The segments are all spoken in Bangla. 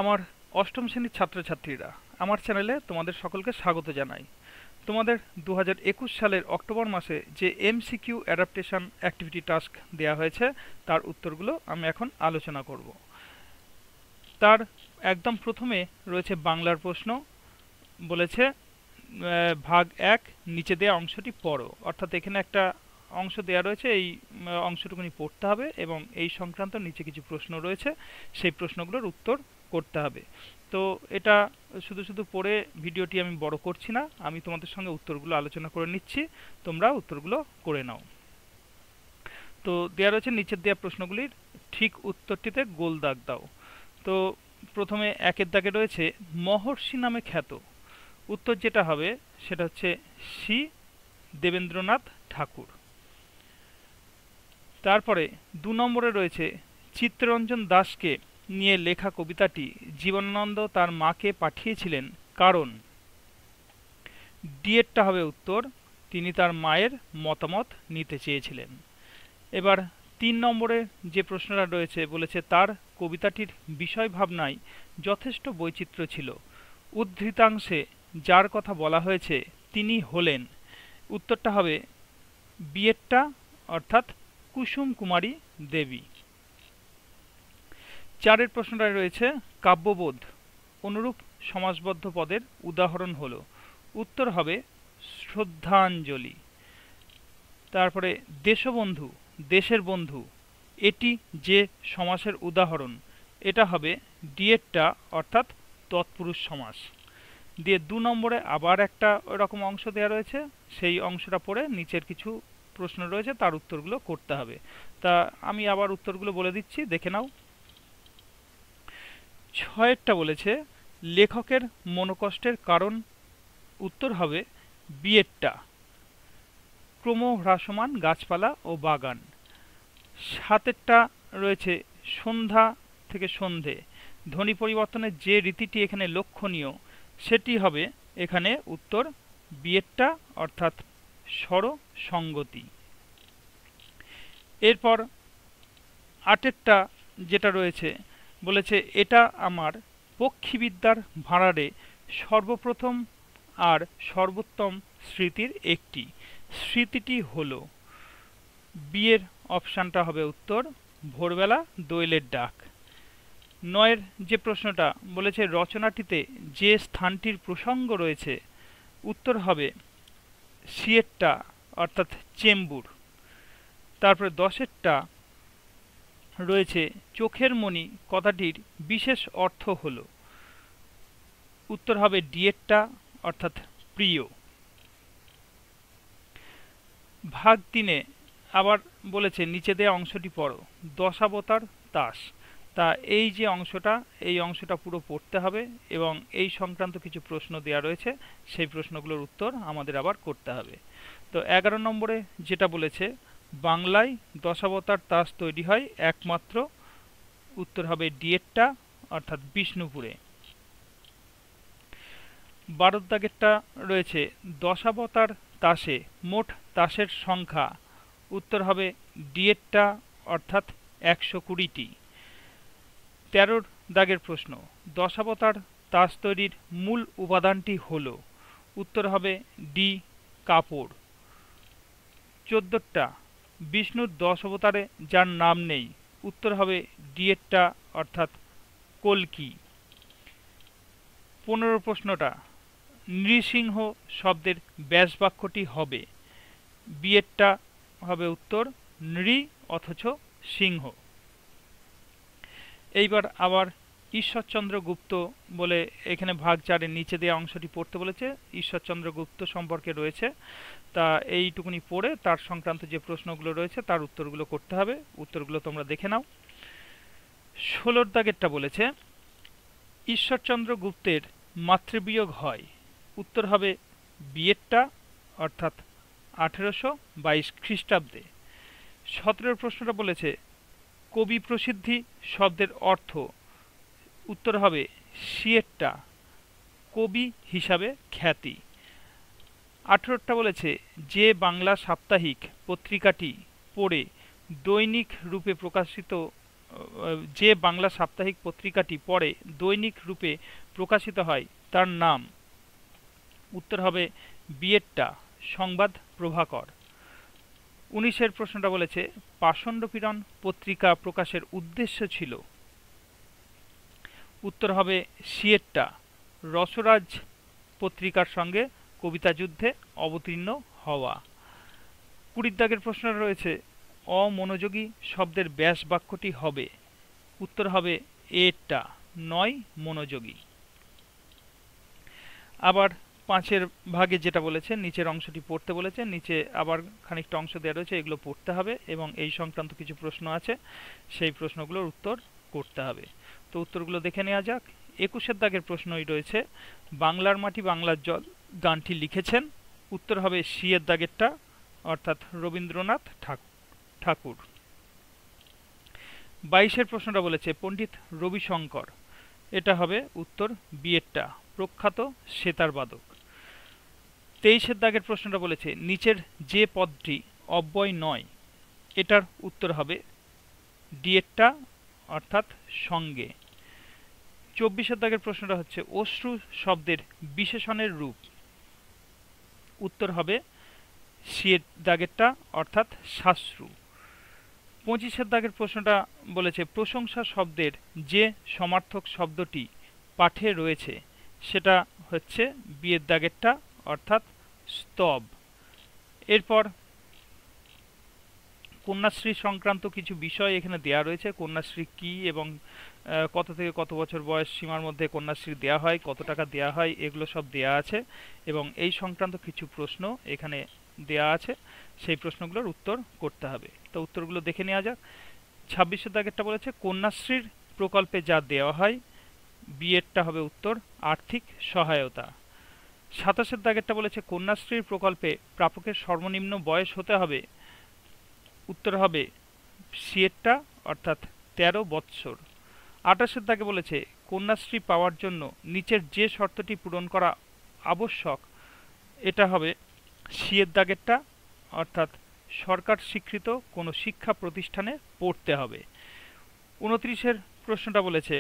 আমার অষ্টম শ্রেণীর ছাত্রছাত্রীরা, আমার চ্যানেলে তোমাদের সকলকে স্বাগত জানাই। তোমাদের 2021 সালের অক্টোবর মাসে যে এমসিকিউ অ্যাডাপ্টেশন অ্যাক্টিভিটি টাস্ক দেওয়া হয়েছে তার উত্তরগুলো আমি এখন আলোচনা করব। তার একদম প্রথমে রয়েছে বাংলার প্রশ্ন। বলেছে ভাগ 1 নিচে দেওয়া অংশটি পড়ো। অর্থাৎ এখানে একটা অংশ দেওয়া রয়েছে, এই অংশটুকুনি পড়তে হবে এবং এই সংক্রান্ত নিচে কিছু প্রশ্ন রয়েছে, সেই প্রশ্নগুলোর উত্তর করতে হবে। তো এটা শুধু শুধু পড়ে ভিডিওটি আমি বড় করছি না, আমি তোমাদের সঙ্গে উত্তরগুলো আলোচনা করে নিচ্ছি, তোমরা উত্তরগুলো করে নাও। তো দেওয়া রয়েছে নিচের দেওয়া প্রশ্নগুলির ঠিক উত্তরটিতে গোল দাগ দাও। তো প্রথমে একের দাগে রয়েছে মহর্ষি নামে খ্যাত। উত্তর যেটা হবে সেটা হচ্ছে শ্রী দেবেন্দ্রনাথ ঠাকুর। তারপরে 2 নম্বরে রয়েছে চিত্তরঞ্জন দাসকে নিয়ে লেখা কবিতাটি জীবনানন্দ তার মাকে পাঠিয়েছিলেন কারণ। ডিএরটা হবে উত্তর, তিনি তার মায়ের মতামত নিতে চেয়েছিলেন। এবার 3 নম্বরে যে প্রশ্নটা রয়েছে বলেছে তার কবিতাটির বিষয় ভাবনায় যথেষ্ট বৈচিত্র্য ছিল। উদ্ধৃতাংশে যার কথা বলা হয়েছে তিনি হলেন। উত্তরটা হবে বিয়েরটা, অর্থাৎ কুসুম কুমারী দেবী। 4 প্রশ্নটা রয়েছে কাব্যবোধ অনুরূপ সমাসবদ্ধ পদের উদাহরণ হলো। উত্তর হবে শ্রদ্ধাঞ্জলি। তারপরে দেশবন্ধু, দেশের বন্ধু, এটি যে সমাসের উদাহরণ, এটা হবে ডিএরটা, অর্থাৎ তৎপুরুষ সমাস। দিয়ে 2 নম্বরে আবার একটা এরকম অংশ দেওয়া রয়েছে, সেই অংশটা পড়ে নিচের কিছু প্রশ্ন রয়েছে তার উত্তরগুলো করতে হবে। তা আমি আবার উত্তরগুলো বলে দিচ্ছি, দেখে নাও। 6টা বলেছে লেখকের মনোকষ্টের কারণ। উত্তর হবে বিয়েরটা, ক্রমহ্রাসমান গাছপালা ও বাগান। 7টা রয়েছে সন্ধ্যা থেকে সন্ধে, ধ্বনি পরিবর্তনের যে রীতিটি এখানে লক্ষণীয় সেটি হবে এখানে উত্তর বিয়েরটা, অর্থাৎ স্বর সঙ্গতি। এরপর 8টা যেটা রয়েছে বলেছে এটা আমার পক্ষীবিদ্যার ভাঁড়ারে সর্বপ্রথম আর সর্বোত্তম স্মৃতির একটি। স্মৃতিটি হলো, বিয়ের অপশানটা হবে উত্তর ভোরবেলা দোয়েলের ডাক। 9 যে প্রশ্নটা বলেছে রচনাটিতে যে স্থানটির প্রসঙ্গ রয়েছে, উত্তর হবে সিয়েরটা, অর্থাৎ চেম্বুর। তারপরে 10টা রয়েছে চোখের মণি কথাটির বিশেষ অর্থ হলো। উত্তর হবে ডিএরটা, অর্থাৎ প্রিয়। ভাগ 3 আবার বলেছে নিচে দেওয়া অংশটি পড়ো। দশাবতার দাস। তা এই যে অংশটা, এই অংশটা পুরো পড়তে হবে এবং এই সংক্রান্ত কিছু প্রশ্ন দেওয়া রয়েছে, সেই প্রশ্নগুলোর উত্তর আমাদের আবার করতে হবে। তো 11 নম্বরে যেটা বলেছে বাংলায় দশাবতার তাস তৈরি হয় একমাত্র। উত্তর হবে ডিএরটা, অর্থাৎ বিষ্ণুপুরে। 12 দাগেরটা রয়েছে দশাবতার তাসে মোট তাসের সংখ্যা। উত্তর হবে ডিএরটা, অর্থাৎ 120টি। 13 দাগের প্রশ্ন দশাবতার তাস তৈরির মূল উপাদানটি হল। উত্তর হবে ডি কাপড়। 14টা বিষ্ণুর 10 অবতারে যার নাম নেই। উত্তর হবে ডিএরটা, অর্থাৎ কল্কি। 15 প্রশ্নটা নৃসিংহ শব্দের ব্যাসবাক্যটি হবে। বিয়েরটা হবে উত্তর নৃ অথচ সিংহ। এইবার আবার ঈশ্বরচন্দ্র গুপ্ত বলে এখানে ভাগ 4-এর নিচে দেওয়া অংশটি পড়তে বলেছে, ঈশ্বরচন্দ্র গুপ্ত সম্পর্কে রয়েছে। তা এইটুকুনি পড়ে তার সংক্রান্ত যে প্রশ্নগুলো রয়েছে তার উত্তরগুলো করতে হবে। উত্তরগুলো তোমরা দেখে নাও। 16 দাগেরটা বলেছে ঈশ্বরচন্দ্র গুপ্তের মাতৃবিয়োগ হয়। উত্তর হবে বিয়েরটা, অর্থাৎ 1822 খ্রিস্টাব্দে। 17 প্রশ্নটা বলেছে কবি প্রসিদ্ধি শব্দের অর্থ। উত্তর হবে সিয়েরটা, কবি হিসাবে খ্যাতি। 18টা বলেছে যে বাংলা সাপ্তাহিক পত্রিকাটি পড়ে দৈনিক রূপে প্রকাশিত যে বাংলা সাপ্তাহিক পত্রিকাটি পরে দৈনিক রূপে প্রকাশিত হয় তার নাম? উত্তর হবে বিয়েরটা, সংবাদ প্রভাকর। 19-এর প্রশ্নটা বলেছে পাষণ্ডপীড়ন পত্রিকা প্রকাশের উদ্দেশ্য ছিল? উত্তর হবে সিয়েরটা, রসরাজ পত্রিকার সঙ্গে কবিতা যুদ্ধে অবতীর্ণ হওয়া। 20 দাগের প্রশ্ন রয়েছে অমনোযোগী শব্দের ব্যাস বাক্যটি হবে? উত্তর হবে এরটা, নয় মনোযোগী। আবার 5-এর ভাগে যেটা বলেছে নিচের অংশটি পড়তে বলেছে, নিচে আবার খানিকটা অংশ দেওয়া রয়েছে, এগুলো পড়তে হবে এবং এই সংক্রান্ত কিছু প্রশ্ন আছে, সেই প্রশ্নগুলোর উত্তর করতে হবে। তো উত্তরগুলো দেখে নেওয়া যাক। 21-এর দাগের প্রশ্নই রয়েছে বাংলার মাটি বাংলার জল গানটি লিখেছেন? উত্তর হবে সিয়ের দাগেরটা, অর্থাৎ রবীন্দ্রনাথ ঠাকুর। 22-এর প্রশ্নটা বলেছে পণ্ডিত রবিশঙ্কর, এটা হবে উত্তর বিয়েরটা, প্রখ্যাত সেতার বাদক। 23-এর দাগের প্রশ্নটা বলেছে নিচের যে পদটি অব্যয় নয়, এটার উত্তর হবে ডিয়েরটা, অর্থাৎ সঙ্গে। 24-এর দাগের প্রশ্নটা হচ্ছে অশ্রু শব্দের বিশেষণের রূপ? উত্তর হবে সিয়ের দাগেরটা, অর্থাৎ শাস্ত্রু। 25-এর দাগের প্রশ্নটা বলেছে প্রশংসা শব্দের যে সমার্থক শব্দটি পাঠে রয়েছে সেটা হচ্ছে বিয়ের দাগেরটা, অর্থাৎ স্তব। এরপর কন্যাশ্রী সংক্রান্ত কিছু বিষয় এখানে দেয়া রয়েছে, কন্যাশ্রী কি এবং কত থেকে কত বছর বয়স সীমার মধ্যে কন্যাশ্রী দেয়া হয়, কত টাকা দেয়া হয়, এগুলো সব দেয়া আছে এবং এই সংক্রান্ত কিছু প্রশ্ন এখানে দেয়া আছে, সেই প্রশ্নগুলোর উত্তর করতে হবে। তো উত্তরগুলো দেখে নেওয়া যাক। 26-এর দাগেরটা বলেছে কন্যাশ্রীর প্রকল্পে যা দেওয়া হয়, বিয়েরটা হবে উত্তর আর্থিক সহায়তা। 27-এর দাগেরটা বলেছে কন্যাশ্রীর প্রকল্পে প্রাপকের সর্বনিম্ন বয়স হতে হবে? উত্তর হবে সিয়েরটা, অর্থাৎ 13 বৎসর। 28-এর দাগে বলেছে কন্যাশ্রী পাওয়ার জন্য নিচের যে শর্তটি পূরণ করা আবশ্যক, এটা হবে সিয়ের দাগেরটা, অর্থাৎ সরকার স্বীকৃত কোনো শিক্ষা প্রতিষ্ঠানে পড়তে হবে। 29-এর প্রশ্নটা বলেছে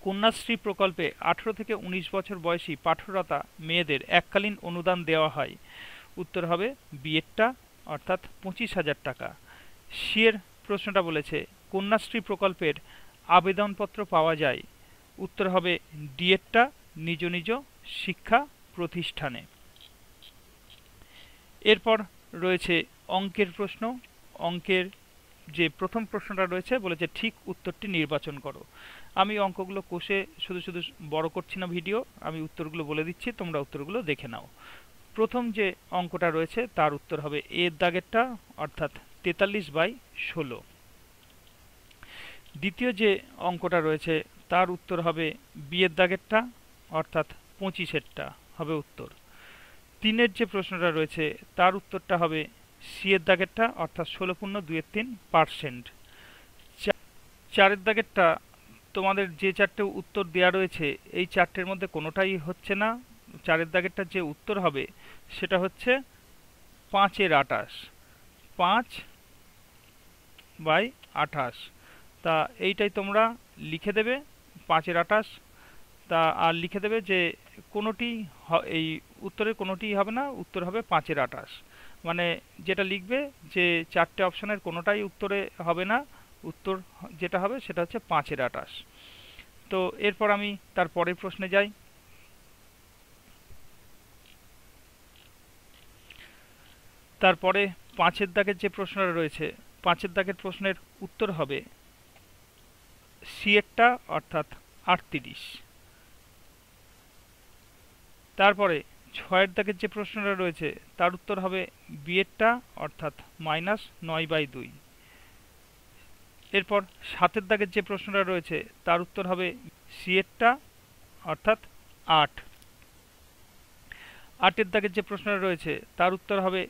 কন্যাশ্রী প্রকল্পে 18 থেকে 19 বছর বয়সী পাঠরতা মেয়েদের এককালীন অনুদান দেওয়া হয়? উত্তর হবে বিয়েরটা, অর্থাৎ 25,000 টাকা। সিয়ের প্রশ্নটা বলেছে কন্যাশ্রী প্রকল্পের আবেদনপত্র পাওয়া যায়? উত্তর হবে ডিয়েরটা, নিজ নিজ শিক্ষা প্রতিষ্ঠানে। এরপর রয়েছে অঙ্কের প্রশ্ন। অঙ্কের যে প্রথম প্রশ্নটা রয়েছে বলেছে ঠিক উত্তরটি নির্বাচন করো। আমি অঙ্কগুলো কষে শুধু শুধু বড় করছি না ভিডিও, আমি উত্তরগুলো বলে দিচ্ছি, তোমরা উত্তরগুলো দেখে নাও। প্রথম যে অঙ্কটা রয়েছে তার উত্তর হবে এর দাগেরটা, অর্থাৎ 43/16। দ্বিতীয় যে অঙ্কটা রয়েছে তার উত্তর হবে বিয়ের দাগেরটা, অর্থাৎ 25-এরটা হবে উত্তর। 3-এর যে প্রশ্নটা রয়েছে তার উত্তরটা হবে সিয়ের দাগেরটা, অর্থাৎ 16.23%। 4-এর দাগেরটা তোমাদের যে চারটে উত্তর দেয়া রয়েছে এই চারটের মধ্যে কোনোটাই হচ্ছে না। 4-এর দাগেরটা যে উত্তর হবে সেটা হচ্ছে 5/28, 5/28। তা এইটাই তোমরা লিখে দেবে 5/28, তা আর লিখে দেবে যে কোনোটি এই উত্তরের কোনোটিই হবে না, উত্তর হবে 5/28। মানে যেটা লিখবে যে চারটে অপশনের কোনোটাই উত্তরে হবে না, উত্তর যেটা হবে সেটা হচ্ছে 5/28। তো এরপর আমি তার পরের প্রশ্নে যাই। তারপরে 5-এর দাগের যে প্রশ্নটা রয়েছে 5-এর দাগের প্রশ্নের উত্তর হবে সিয়েরটা, অর্থাৎ 38। তারপরে 6-এর দাগের যে প্রশ্নটা রয়েছে তার উত্তর হবে বিয়েরটা, অর্থাৎ -9/2। এরপর 7-এর দাগের যে প্রশ্নটা রয়েছে তার উত্তর হবে সিয়েরটা, অর্থাৎ 8। 8-এর দাগের যে প্রশ্নটা রয়েছে তার উত্তর হবে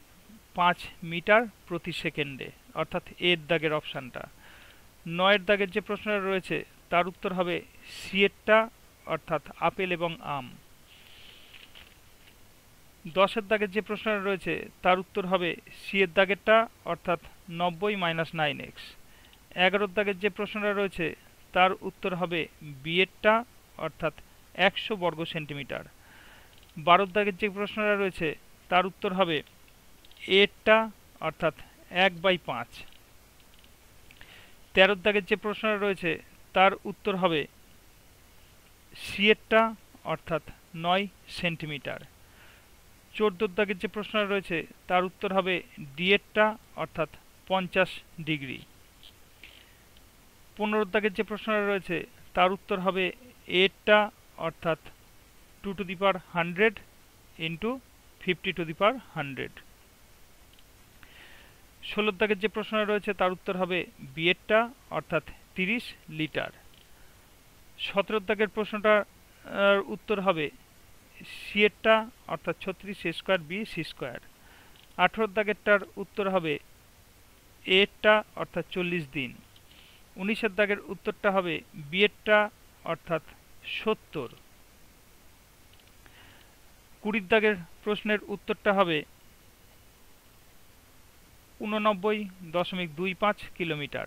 5 মিটার প্রতি সেকেন্ডে, অর্থাৎ এর দাগের অপশানটা। 9-এর দাগের যে প্রশ্নটা রয়েছে তার উত্তর হবে সিয়েরটা, অর্থাৎ আপেল এবং আম। 10-এর দাগের যে প্রশ্নটা রয়েছে তার উত্তর হবে সিয়ের দাগেরটা, অর্থাৎ 90 - 9x। 11 দাগের যে প্রশ্নটা রয়েছে তার উত্তর হবে বিয়েরটা অর্থাৎ 100 বর্গ সেন্টিমিটার। 12 দাগের যে প্রশ্নটা রয়েছে তার উত্তর হবে এরটা অর্থাৎ 1/5। 13 দাগের যে প্রশ্নটা রয়েছে তার উত্তর হবে সিয়েরটা অর্থাৎ 9 সেন্টিমিটার। 14 দাগের যে প্রশ্নটা রয়েছে তার উত্তর হবে ডিএরটা অর্থাৎ 50 ডিগ্রি। 15 দাগের যে প্রশ্নটা রয়েছে তার উত্তর হবে এরটা অর্থাৎ 2 to the power 100 into 50 to the power 100। 16 দাগের যে প্রশ্নটা রয়েছে তার উত্তর হবে বিয়েরটা অর্থাৎ 30 লিটার। 17 দাগের প্রশ্নটার উত্তর হবে সিয়েরটা অর্থাৎ 36 স্কোয়ার বি সি স্কোয়ার। 18 দাগেরটার উত্তর হবে এরটা অর্থাৎ 40 দিন। 19 দাগের উত্তরটা হবে বিয়েরটা অর্থাৎ 70। 20 দাগের প্রশ্নের উত্তরটা হবে 89.25 কিলোমিটার।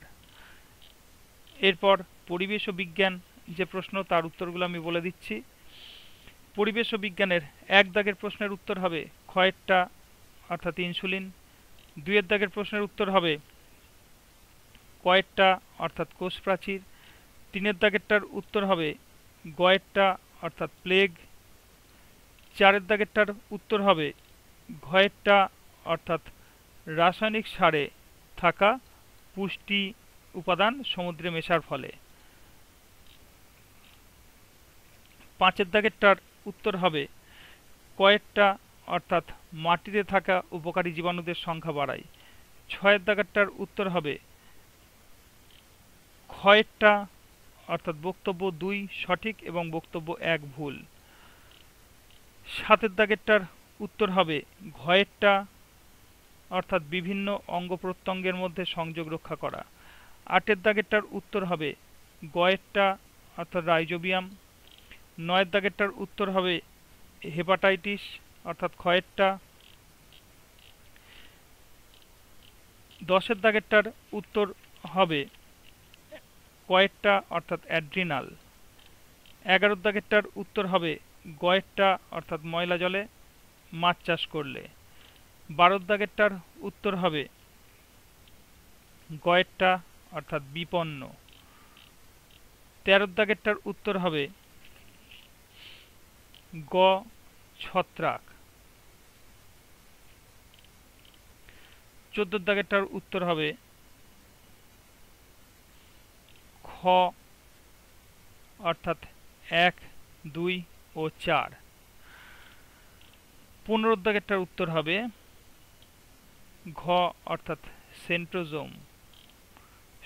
এরপর পরিবেশ ও বিজ্ঞান যে প্রশ্ন তার উত্তরগুলো আমি বলে দিচ্ছি। পরিবেশ ও বিজ্ঞানের 1 দাগের প্রশ্নের উত্তর হবে ক্ষয়েরটা অর্থাৎ ইনসুলিন। 2 দাগের প্রশ্নের উত্তর হবে কয়েরটা অর্থাৎ কোষ প্রাচীর। 3 দাগেরটার উত্তর হবে গয়েরটা অর্থাৎ প্লেগ। 4 দাগেরটার উত্তর হবে ঘয়েরটা অর্থাৎ রাসায়নিক সারে থাকা পুষ্টি উপাদান সমুদ্রে মেশার ফলে। 5 দাগেরটার উত্তর হবে কয়েরটা অর্থাৎ মাটিতে থাকা উপকারী জীবাণুদের সংখ্যা বাড়ায়। 6 দাগেরটার উত্তর হবে ক্ষয়েরটা অর্থাৎ বক্তব্য 2 সঠিক এবং বক্তব্য 1 ভুল। 7 দাগেরটার উত্তর হবে ঘয়েরটা অর্থাৎ বিভিন্ন অঙ্গ প্রত্যঙ্গের মধ্যে সংযোগ রক্ষা করা। 8 দাগেরটার উত্তর হবে গয়েরটা অর্থাৎ রাইজোবিয়াম। 9 দাগেরটার উত্তর হবে হেপাটাইটিস অর্থাৎ ক্ষয়েরটা। 10 দাগেরটার উত্তর হবে কয়েরটা অর্থাৎ অ্যাড্রিনাল। 11 দাগেরটার উত্তর হবে গয়েরটা অর্থাৎ ময়লা জলে মাছ চাষ করলে। 12 দাগেরটার উত্তর হবে গয়েরটা অর্থাৎ বিপন্ন। 13 দাগেরটার উত্তর হবে গ ছত্রাক। 14 দাগেরটার উত্তর হবে খ অর্থাৎ 1, 2 ও 4। 15 দাগেরটার উত্তর হবে ঘ অর্থাৎ সেন্ট্রোজোম।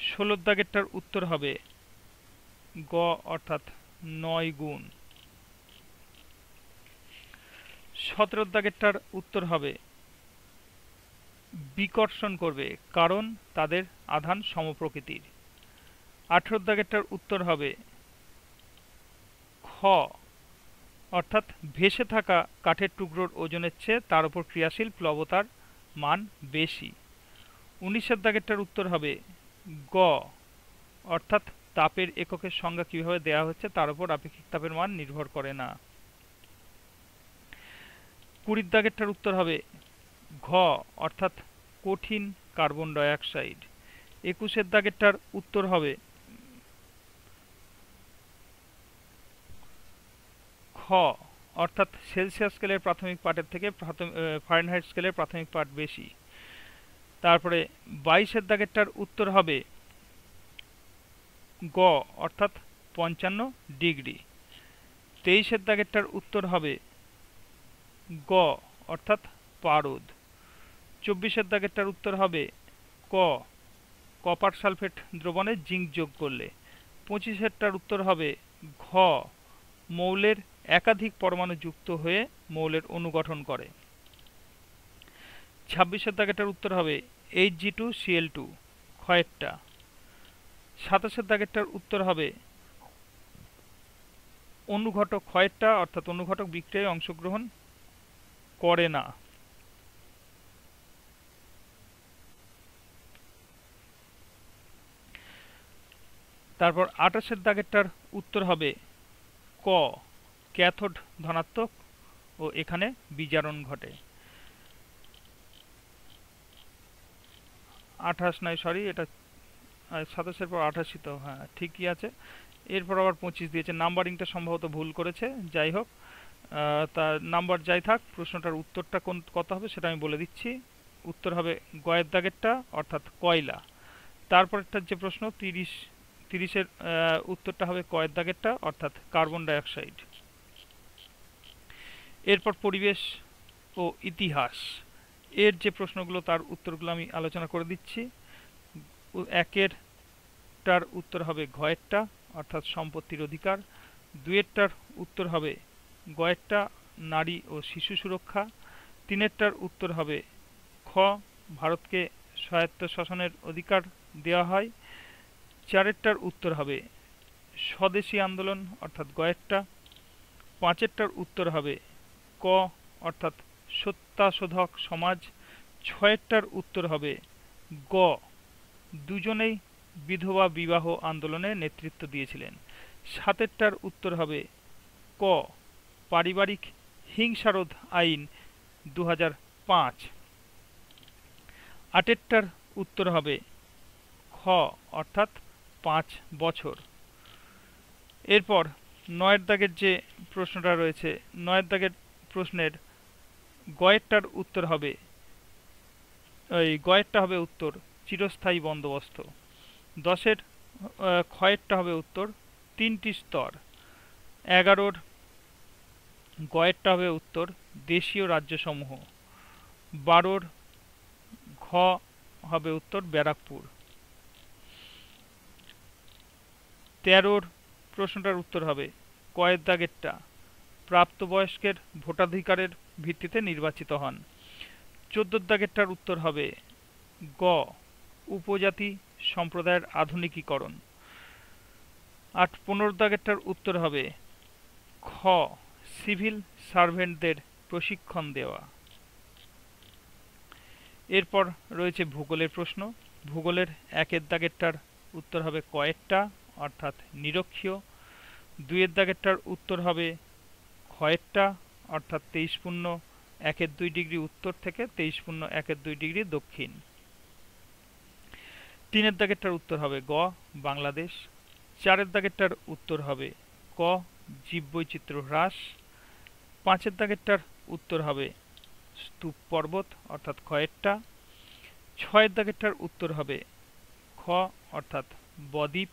16 দাগেরটার উত্তর হবে গ অর্থাৎ 9 গুণ। 17 দাগেরটার উত্তর হবে বিকর্ষণ করবে কারণ তাদের আধান সমপ্রকৃতির। 18 দাগেরটার উত্তর হবে খ অর্থাৎ ভেসে থাকা কাঠের টুকরোর ওজনের চেয়ে তার উপর ক্রিয়াশীল প্লবতার মান বেশি। 19 দাগেরটার উত্তর হবে গ অর্থাৎ তাপের এককের সংজ্ঞা কিভাবে দেওয়া হচ্ছে তার উপর আপেক্ষিক তাপের মান নির্ভর করে না। 20 দাগেরটার উত্তর হবে ঘ অর্থাৎ কঠিন কার্বন ডাই অক্সাইড। 21 দাগেরটার উত্তর হবে খ অর্থাৎ সেলসিয়াস স্কেলের প্রাথমিক পার্টের থেকে ফারেনহাইট স্কেলের প্রাথমিক পার্ট বেশি। তারপরে 22 দাগেরটার উত্তর হবে গ অর্থাৎ 55 ডিগ্রি। 23 দাগেরটার উত্তর হবে গ অর্থাৎ পারদ। 24 দাগেরটার উত্তর হবে ক কপার সালফেট দ্রবণে জিঙ্ক যোগ করলে। 25টার উত্তর হবে ঘ মৌলের একাধিক পরমাণু যুক্ত হয়ে মৌলের অণু গঠন করে। 26 দাগেরটার উত্তর হবে Hg2Cl2 ক্ষয়েরটা। 27 দাগেরটার উত্তর হবে অনুঘটক ক্ষয়েরটা অর্থাৎ অনুঘটক বিক্রিয়ায় অংশগ্রহণ করে না। তারপর 28-এর দাগেরটার উত্তর হবে ক, ক্যাথোড ধনাত্মক ও এখানে বিজারণ ঘটে। 28 নয়, সরি, এটা 27-এর পর 28ই তো, হ্যাঁ ঠিকই আছে। এরপর আবার 25 দিয়েছে, নাম্বারিংটা সম্ভবত ভুল করেছে। যাই হোক, তার নাম্বার যাই থাক, প্রশ্নটার উত্তরটা কত হবে সেটা আমি বলে দিচ্ছি। উত্তর হবে গয়ের দাগেরটা, অর্থাৎ কয়লা। তারপরেরটার যে প্রশ্ন 30-এর উত্তরটা হবে কয়ের দাগেরটা, অর্থাৎ কার্বন ডাইঅক্সাইড। এরপর পরিবেশ ও ইতিহাস এর যে প্রশ্নগুলো, তার উত্তরগুলো আমি আলোচনা করে দিচ্ছি। 1-এরটার উত্তর হবে ঘয়েরটা, অর্থাৎ সম্পত্তির অধিকার। 2-এরটার উত্তর হবে গয়েরটা, নারী ও শিশু সুরক্ষা। 3-এরটার উত্তর হবে খ, ভারতকে স্বায়ত্তশাসনের অধিকার দেওয়া হয়। 4-এরটার উত্তর হবে স্বদেশী আন্দোলন, অর্থাৎ গয়েরটা। 5-এরটার উত্তর হবে ক, অর্থাৎ সত্যাশোধক সমাজ। 6-এরটার উত্তর হবে গ, দুজনেই বিধবা বিবাহ আন্দোলনে নেতৃত্ব দিয়েছিলেন। 7-এরটার উত্তর হবে ক, পারিবারিক হিংসারোধ আইন 2005। 8-এরটার উত্তর হবে খ, অর্থাৎ 5 বছর। এরপর 9-এর দাগের যে প্রশ্নটা রয়েছে, 9-এর দাগের প্রশ্নের গয়েরটার উত্তর হবে, গয়েরটা হবে উত্তর চিরস্থায়ী বন্দোবস্ত। 10-এর ক্ষয়েরটা হবে উত্তর 3টি স্তর। 11-র গয়েরটা হবে উত্তর দেশীয় রাজ্যসমূহ। 12-র ঘ হবে উত্তর ব্যারাকপুর। 13-র প্রশ্নটার উত্তর হবে কয়ের দাগেরটা, প্রাপ্তবয়স্কের ভোটাধিকারের ভিত্তিতে নির্বাচিত হন। 14-র দাগেরটার উত্তর হবে গ, উপজাতি সম্প্রদায়ের আধুনিকীকরণ। 15-র দাগেরটার উত্তর হবে খ, সিভিল সার্ভেন্টদের প্রশিক্ষণ দেওয়া। এরপর রয়েছে ভূগোলের প্রশ্ন। ভূগোলের 1-এর দাগেরটার উত্তর হবে কয়েরটা, অর্থাৎ নিরক্ষীয়। 2-এর দাগেরটার উত্তর হবে ক্ষয়েরটা, অর্থাৎ 23.1 ডিগ্রি উত্তর থেকে 23.1 ডিগ্রি দক্ষিণ। 3-এর দাগেরটার উত্তর হবে গ, বাংলাদেশ। 4-এর দাগেরটার উত্তর হবে ক, জীববৈচিত্র্য হ্রাস। 5-এর দাগেরটার উত্তর হবে স্তূপ পর্বত, অর্থাৎ ক্ষয়েরটা। 6-এর দাগেরটার উত্তর হবে খ, অর্থাৎ বদ্বীপ।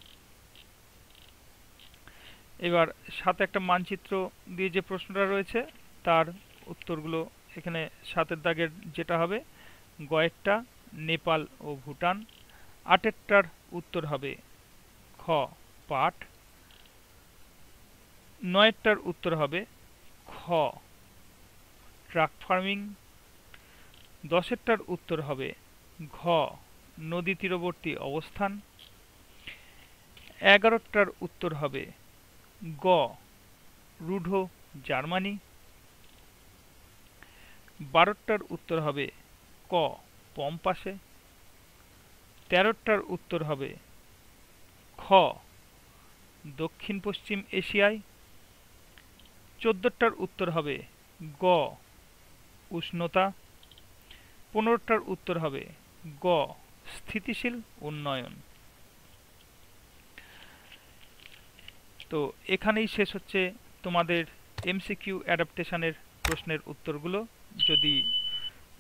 এবার সাথে একটা মানচিত্র দিয়ে যে প্রশ্নটা রয়েছে, তার উত্তরগুলো এখানে 7-এর দাগের যেটা হবে গয়েরটা, নেপাল ও ভুটান। 8-এরটার উত্তর হবে খ, পাট। 9-এরটার উত্তর হবে খ, ট্রাক ফার্মিং। 10-এরটার উত্তর হবে ঘ, নদী তীরবর্তী অবস্থান। 11-টার উত্তর হবে গ, রূঢ় জার্মানি। 12-টার উত্তর হবে ক, পম্পাসে। 13-টার উত্তর হবে খ, দক্ষিণ পশ্চিম এশিয়ায়। 14-টার উত্তর হবে গ, উষ্ণতা। 15-টার উত্তর হবে গ, স্থিতিশীল উন্নয়ন। তো এখানেই শেষ হচ্ছে তোমাদের এমসিকিউ অ্যাডাপ্টেশনের প্রশ্নের উত্তরগুলো। যদি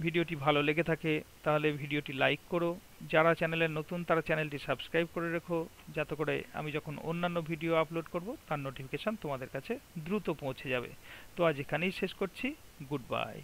ভিডিওটি ভালো লেগে থাকে তাহলে ভিডিওটি লাইক করো। যারা চ্যানেলে নতুন তারা চ্যানেলটি সাবস্ক্রাইব করে রেখো, যাতে করে আমি যখন অন্যান্য ভিডিও আপলোড করব তার নোটিফিকেশন তোমাদের কাছে দ্রুত পৌঁছে যাবে। তো আজ এখানেই শেষ করছি। Good bye.